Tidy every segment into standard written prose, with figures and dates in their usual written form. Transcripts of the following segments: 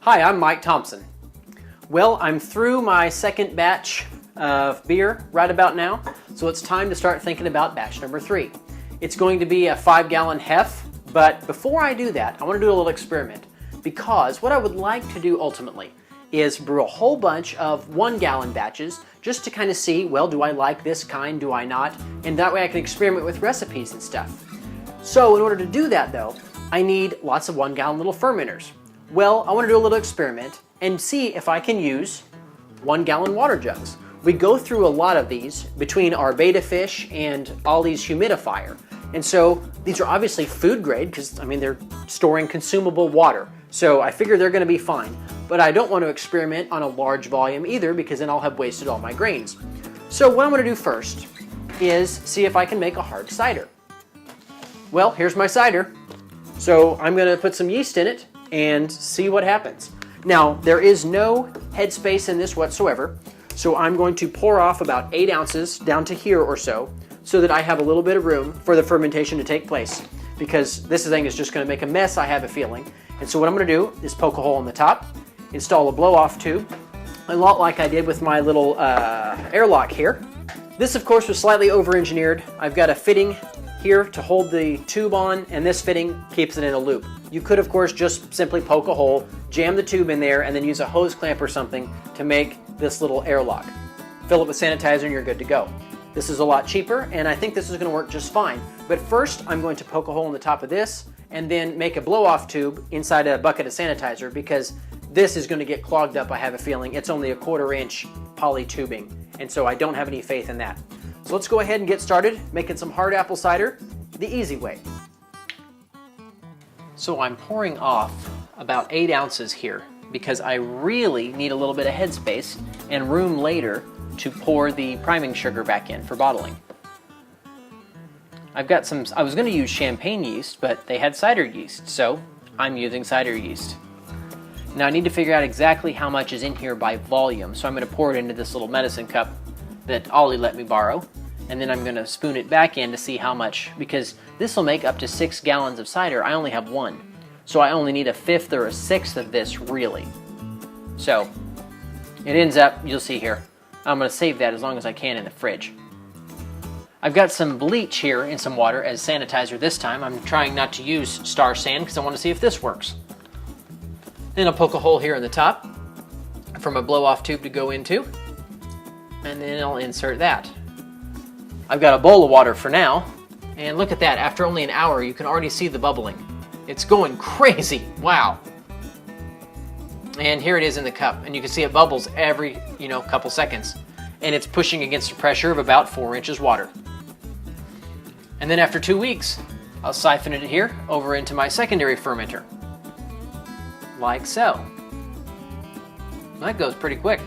Hi, I'm Mike Thompson. Well, I'm through my second batch of beer right about now, so it's time to start thinking about batch number 3. It's going to be a 5-gallon hef, but before I do that, I want to do a little experiment, because what I would like to do ultimately is brew a whole bunch of 1-gallon batches just to kind of see, well, do I like this kind, do I not? And that way I can experiment with recipes and stuff. So in order to do that though, I need lots of 1-gallon little fermenters. Well, I want to do a little experiment and see if I can use 1-gallon water jugs. We go through a lot of these between our beta fish and Ollie's humidifier. And so these are obviously food grade because, I mean, they're storing consumable water. So I figure they're going to be fine. But I don't want to experiment on a large volume either because then I'll have wasted all my grains. So what I'm going to do first is see if I can make a hard cider. Well, here's my cider. So I'm going to put some yeast in it and see what happens. Now, there is no headspace in this whatsoever, so I'm going to pour off about 8 ounces down to here or so that I have a little bit of room for the fermentation to take place, because this thing is just going to make a mess, I have a feeling. And so what I'm going to do is poke a hole in the top, install a blow-off tube, a lot like I did with my little airlock here. This, of course, was slightly over-engineered. I've got a fitting here to hold the tube on, and this fitting keeps it in a loop. You could, of course, just simply poke a hole, jam the tube in there, and then use a hose clamp or something to make this little airlock. Fill it with sanitizer and you're good to go. This is a lot cheaper, and I think this is going to work just fine. But first, I'm going to poke a hole in the top of this and then make a blow-off tube inside a bucket of sanitizer, because this is going to get clogged up, I have a feeling. It's only a 1/4 inch poly tubing, and so I don't have any faith in that. So let's go ahead and get started making some hard apple cider the easy way. So I'm pouring off about 8 ounces here because I really need a little bit of headspace and room later to pour the priming sugar back in for bottling. I've got some, I was going to use champagne yeast, but they had cider yeast, so I'm using cider yeast. Now I need to figure out exactly how much is in here by volume, so I'm going to pour it into this little medicine cup that Ollie let me borrow, and then I'm going to spoon it back in to see how much, because this will make up to 6 gallons of cider. I only have 1, so I only need a 1/5 or a 1/6 of this really. So it ends up, you'll see here, I'm going to save that as long as I can in the fridge. I've got some bleach here in some water as sanitizer this time. I'm trying not to use Star San because I want to see if this works. Then I'll poke a hole here in the top from a blow-off tube to go into, and then I'll insert that. I've got a bowl of water for now, and look at that, after only an hour you can already see the bubbling. It's going crazy, wow. And here it is in the cup, and you can see it bubbles every, couple seconds, and it's pushing against a pressure of about 4 inches water. And then after 2 weeks, I'll siphon it here over into my secondary fermenter, like so. That goes pretty quick.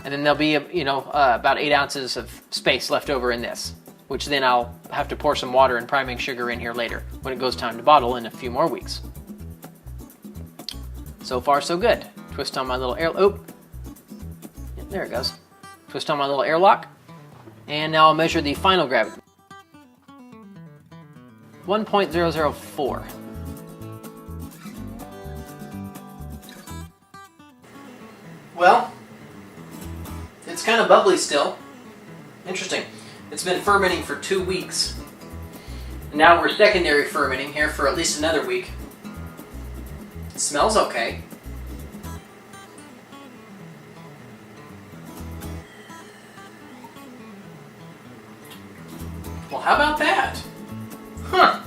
And then there'll be, about 8 ounces of space left over in this, which then I'll have to pour some water and priming sugar in here later when it goes time to bottle in a few more weeks. So far, so good. Twist on my little there it goes. Twist on my little airlock, and now I'll measure the final gravity. 1.004. Well, it's kind of bubbly still. Interesting. It's been fermenting for 2 weeks. Now we're secondary fermenting here for at least another week. It smells okay. Well, how about that? Huh.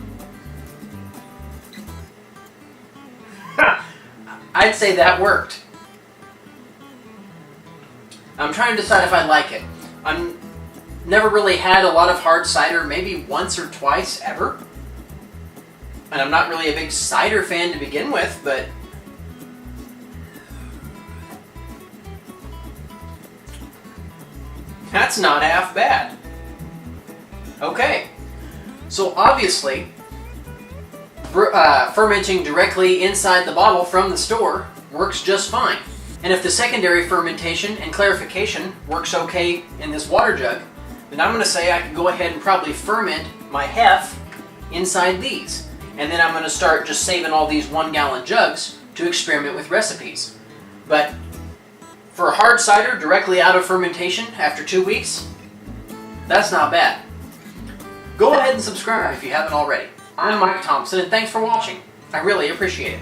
I'd say that worked. I'm trying to decide if I like it. I'm never really had a lot of hard cider, maybe once or twice ever. And I'm not really a big cider fan to begin with, but that's not half bad. Okay, so obviously fermenting directly inside the bottle from the store works just fine. And if the secondary fermentation and clarification works okay in this water jug, then I'm going to say I can go ahead and probably ferment my hef inside these. And then I'm going to start just saving all these 1-gallon jugs to experiment with recipes. But for a hard cider directly out of fermentation after 2 weeks, that's not bad. Go ahead and subscribe if you haven't already. I'm Mike Thompson, and thanks for watching. I really appreciate it.